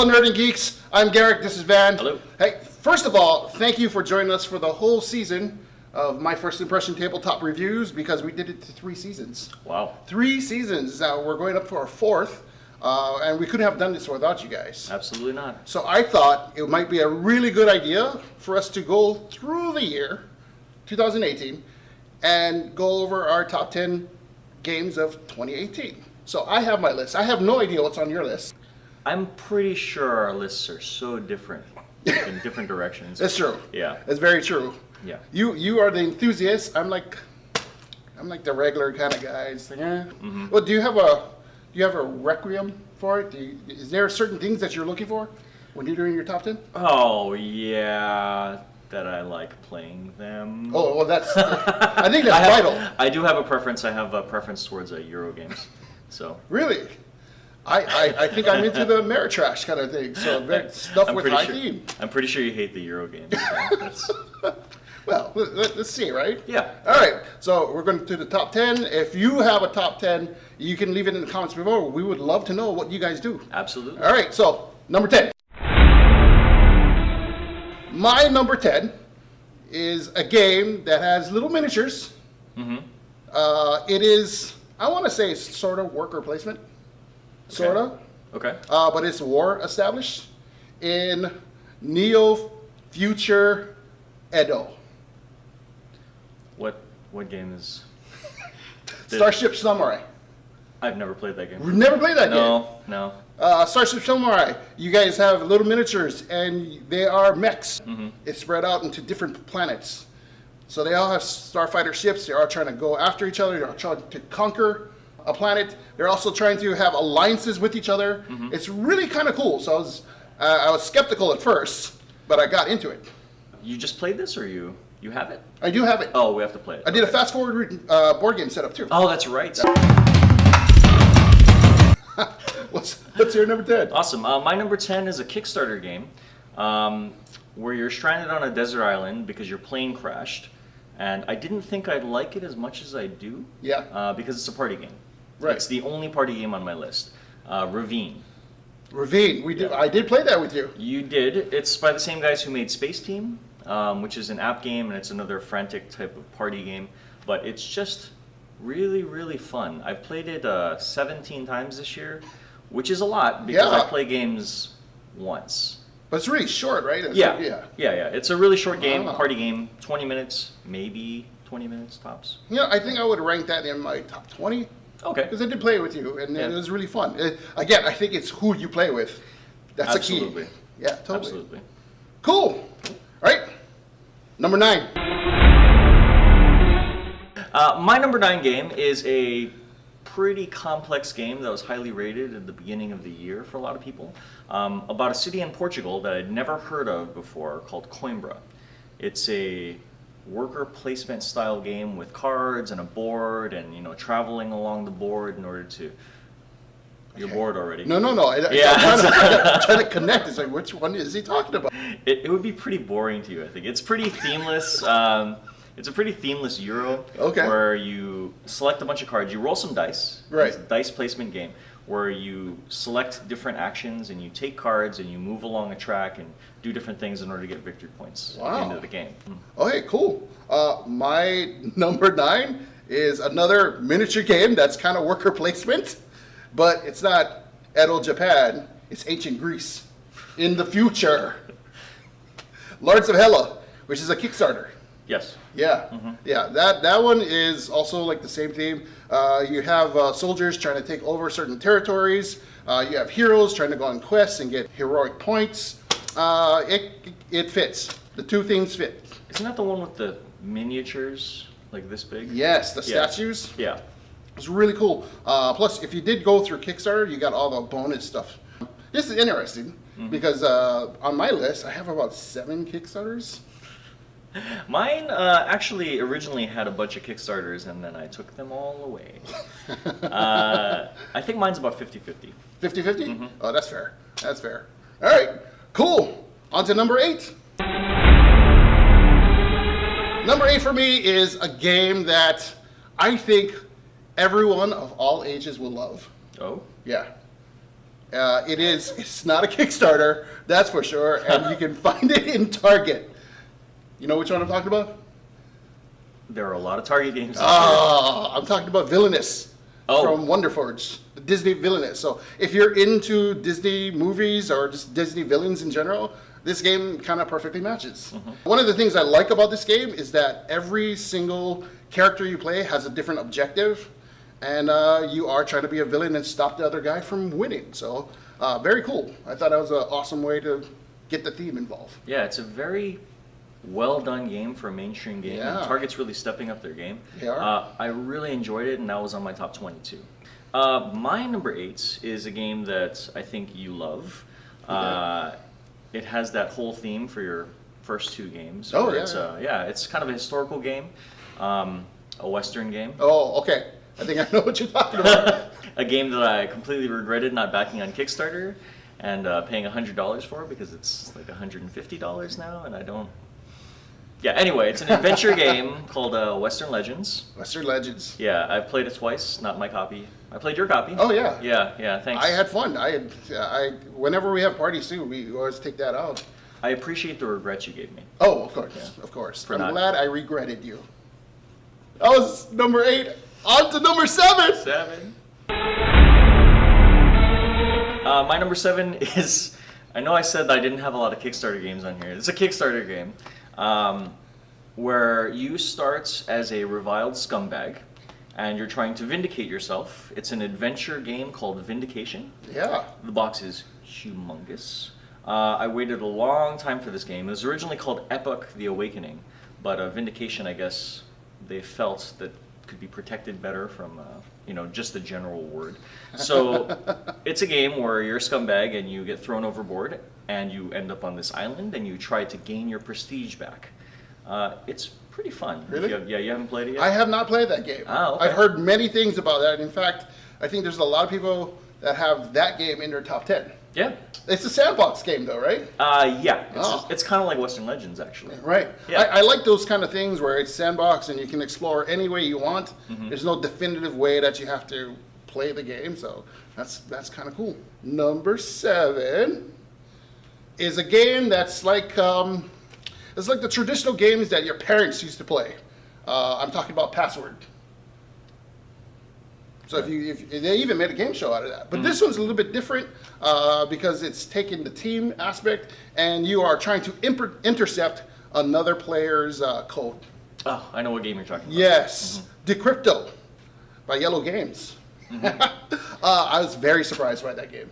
Aloha Nerd and Geeks. I'm Garrick. This is Van. Hello. Hey, first of all, thank you for joining us for the whole season of My First Impression Tabletop Reviews, because we did it to 3 seasons. Wow. 3 seasons. We're going up to our 4th, and we couldn't have done this without you guys. Absolutely not. So I thought it might be a really good idea for us to go through the year 2018 and go over our top 10 games of 2018. So I have my list. I have no idea what's on your list. I'm pretty sure our lists are so different in different directions. That's true. Yeah. That's very true. Yeah. You are the enthusiast. I'm like the regular kind of guy. It's like, Well, do you have a requiem for it? Is there certain things that you're looking for when you're doing your top 10? Oh yeah, that I like playing them. Oh well, I think that's vital. I do have a preference. I have a preference towards Euro games. So. Really? I think I'm into the Ameritrash kind of thing. So stuff with high theme. I'm pretty sure you hate the Euro games. So well, let's see, right? Yeah. All right. So we're going to the top 10. If you have a top 10, you can leave it in the comments below. We would love to know what you guys do. Absolutely. All right. So number 10. My number 10 is a game that has little miniatures. Mm-hmm. It is, I want to say, sort of worker placement. Sort of. Okay. But it's war established in Neo-Future Edo. What game is? Starship Samurai. I've never played that game. We've never played that game. No. Starship Samurai. You guys have little miniatures, and they are mechs. Mm-hmm. It's spread out into different planets. So they all have starfighter ships. They are trying to go after each other. They're trying to conquer a planet. They're also trying to have alliances with each other. Mm-hmm. It's really kind of cool. So I was skeptical at first, but I got into it. You just played this, or you have it? I do have it. Oh, we have to play it. I did a fast forward board game setup too. Oh, that's right. What's your number 10? Awesome. My number 10 is a Kickstarter game where you're stranded on a desert island because your plane crashed. And I didn't think I'd like it as much as I do. Yeah. Because it's a party game. Right. It's the only party game on my list. Ravine. Ravine. Yeah. I did play that with you. You did. It's by the same guys who made Space Team, which is an app game, and it's another frantic type of party game. But it's just really, really fun. I've played it 17 times this year, which is a lot because I play games once. But it's really short, right? Yeah. It's a really short game, party game, 20 minutes, maybe 20 minutes tops. Yeah, I think I would rank that in my top 20. Okay. Because I did play it with you, and it was really fun. Again, I think it's who you play with. That's Absolutely. the key. Yeah, totally. Absolutely. Cool. All right. Number 9. My number 9 game is a pretty complex game that was highly rated at the beginning of the year for a lot of people, about a city in Portugal that I'd never heard of before called Coimbra. It's a worker placement style game with cards and a board and traveling along the board in order to... You're bored already. No. I'm trying to connect. It's like, which one is he talking about? It would be pretty boring to you, I think. It's pretty themeless. It's a pretty themeless Euro where you select a bunch of cards. You roll some dice. Right. It's a dice placement game where you select different actions and you take cards and you move along a track and do different things in order to get victory points at the end of the game. Okay, cool. My number 9 is another miniature game that's kind of worker placement, but it's not Edo, Japan. It's ancient Greece in the future. Lords of Hela, which is a Kickstarter. Yes. Yeah, yeah. That one is also like the same theme. You have soldiers trying to take over certain territories. You have heroes trying to go on quests and get heroic points. It fits. The 2 themes fit. Isn't that the one with the miniatures like this big? Yes, the statues. Yeah. It's really cool. Plus, if you did go through Kickstarter, you got all the bonus stuff. This is interesting because on my list, I have about 7 Kickstarters. Mine actually originally had a bunch of Kickstarters and then I took them all away. I think mine's about 50-50. 50-50? Oh, that's fair. That's fair. All right, cool. On to number 8. Number 8 for me is a game that I think everyone of all ages will love. Oh? Yeah. It's not a Kickstarter, that's for sure, and you can find it in Target. You know which one I'm talking about? There are a lot of Target games. I'm talking about Villainous from Oh. Wonderforge, the Disney Villainous. So if you're into Disney movies or just Disney villains in general, this game kind of perfectly matches. One of the things I like about this game is that every single character you play has a different objective, and you are trying to be a villain and stop the other guy from winning. So very cool. I thought that was an awesome way to get the theme involved. Yeah, it's a very well done game for a mainstream game. Yeah. And Target's really stepping up their game. They are. I really enjoyed it, and that was on my top 22. My number 8 is a game that I think you love. It has that whole theme for your first 2 games. Oh, where yeah. It's kind of a historical game, a Western game. Oh, okay. I think I know what you're talking about. A game that I completely regretted not backing on Kickstarter and paying $100 for because it's like $150 now, and I don't. Yeah, anyway, it's an adventure game called Western Legends. Western Legends. Yeah, I've played it twice, not my copy. I played your copy. Oh, yeah. Yeah, thanks. I had fun. Whenever we have parties too, we always take that out. I appreciate the regrets you gave me. Oh, of course, of course. For I'm not- glad I regretted you. That was number 8. On to number 7. 7. My number 7 is, I know I said that I didn't have a lot of Kickstarter games on here. It's a Kickstarter game where you start as a reviled scumbag and you're trying to vindicate yourself. It's an adventure game called Vindication. Yeah. The box is humongous. I waited a long time for this game. It was originally called Epoch the Awakening, but Vindication, I guess, they felt that could be protected better from, just the general word. So it's a game where you're a scumbag and you get thrown overboard and you end up on this island and you try to gain your prestige back. It's pretty fun. Really? You haven't played it yet? I have not played that game. Oh, okay. I've heard many things about that. In fact, I think there's a lot of people that have that game in their top 10. Yeah. It's a sandbox game though, right? Yeah. Oh. It's kind of like Western Legends, actually. Right. Yeah. I like those kind of things where it's sandbox and you can explore any way you want. There's no definitive way that you have to play the game, so that's kind of cool. Number 7 is a game that's like it's like the traditional games that your parents used to play. I'm talking about Password. So if they even made a game show out of that, but this one's a little bit different because it's taking the team aspect and you are trying to intercept another player's code. Oh, I know what game you're talking about. Yes, Decrypto by Yellow Games. I was very surprised by that game.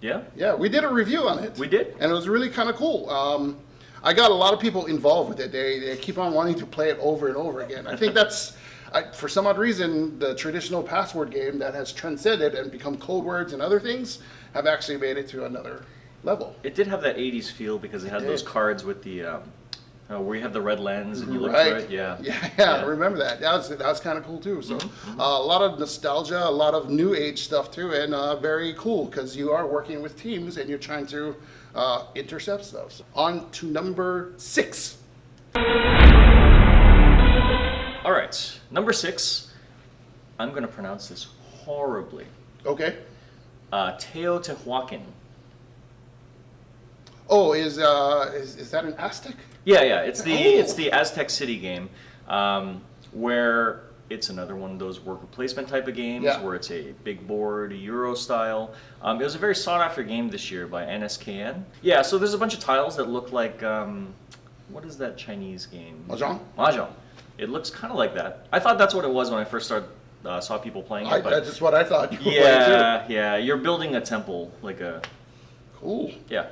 Yeah? Yeah, we did a review on it. We did? And it was really kind of cool. I got a lot of people involved with it. They keep on wanting to play it over and over again. I think that's, for some odd reason, the traditional Password game that has transcended and become code words and other things have actually made it to another level. It did have that 80s feel because it had those did. cards with the, where you have the red lens and you look Right. through it. Yeah. Yeah, I remember that. That was kind of cool too. So a lot of nostalgia, a lot of new age stuff too, and very cool because you are working with teams and you're trying to intercept stuff. So on to number 6. All right. Number 6. I'm going to pronounce this horribly. Okay. Teotihuacan. Oh, is that an Aztec? Yeah. It's Oh. the Aztec City game, where it's another one of those worker placement type of games Yeah. where it's a big board, Euro style. It was a very sought after game this year by NSKN. Yeah, so there's a bunch of tiles that look like what is that Chinese game? Mahjong? Mahjong. It looks kind of like that. I thought that's what it was when I first saw people playing it. But That's just what I thought you were playing too. yeah. You're building a temple, like a Cool. yeah.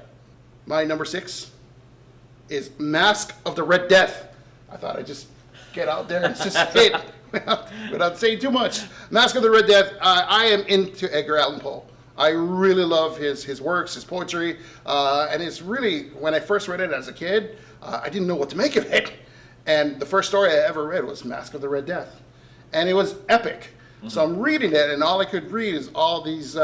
My number 6 is Mask of the Red Death. I thought I'd just get out there and just say it without saying too much. Mask of the Red Death. I am into Edgar Allan Poe. I really love his works, his poetry, and it's really, when I first read it as a kid, I didn't know what to make of it. And the first story I ever read was Mask of the Red Death. And it was epic. So I'm reading it, and all I could read is all these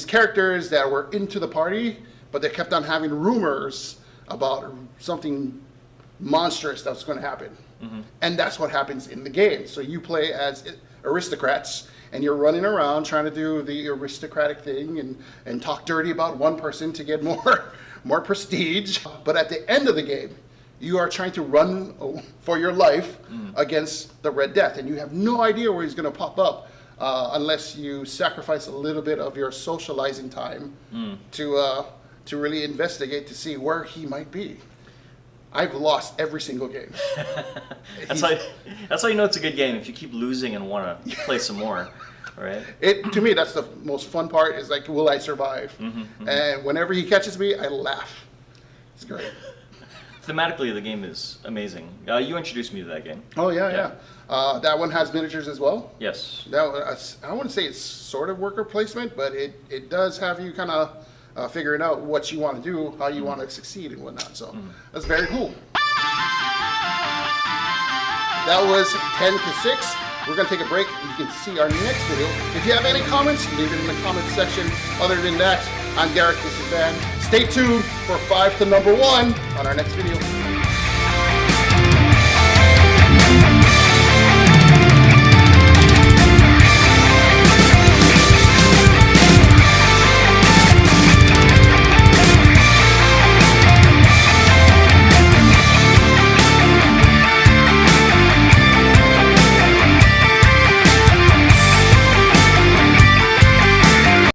characters that were into the party, but they kept on having rumors about something monstrous that was going to happen. And that's what happens in the game. So you play as aristocrats, and you're running around trying to do the aristocratic thing and talk dirty about one person to get more prestige. But at the end of the game, you are trying to run for your life against the Red Death, and you have no idea where he's going to pop up unless you sacrifice a little bit of your socializing time to really investigate to see where he might be. I've lost every single game. That's how you know it's a good game, if you keep losing and want to play some more, right? To me, that's the most fun part, is like, will I survive? And whenever he catches me, I laugh. It's great. Thematically, the game is amazing. You introduced me to that game. Oh, yeah. That one has miniatures as well. Yes. I wouldn't say it's sort of worker placement, but it does have you kind of figuring out what you want to do, how you want to succeed and whatnot. So that's very cool. That was 10 to 6. We're going to take a break. You can see our next video. If you have any comments, leave it in the comments section. Other than that, I'm Garrick. This is Dan. Stay tuned for 5 to number 1 on our next video.